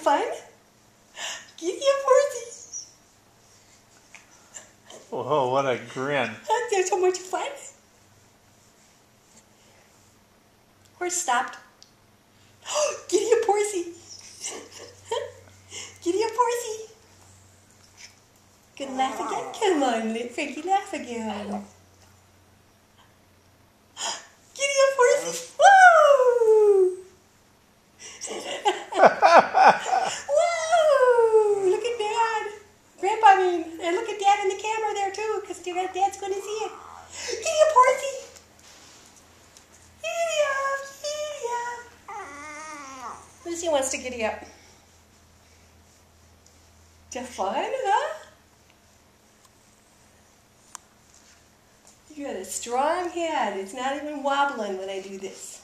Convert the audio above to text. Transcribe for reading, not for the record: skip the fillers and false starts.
fun? Giddy up, horsey. Whoa, what a grin. They're so much fun. Horse stopped. Giddy up, horsey. Giddy up, horsey. Gonna laugh again? Come on, let Frankie laugh again. Giddy up, horsey. Woo! Whoa! Look at Dad. Grandpa, I mean. And look at Dad in the camera there, too, because Dad's going to see it. Giddy up, horsey. Giddy up, giddy up. Lucy wants to giddy up. Is that fun, huh? You got a strong head. It's not even wobbling when I do this.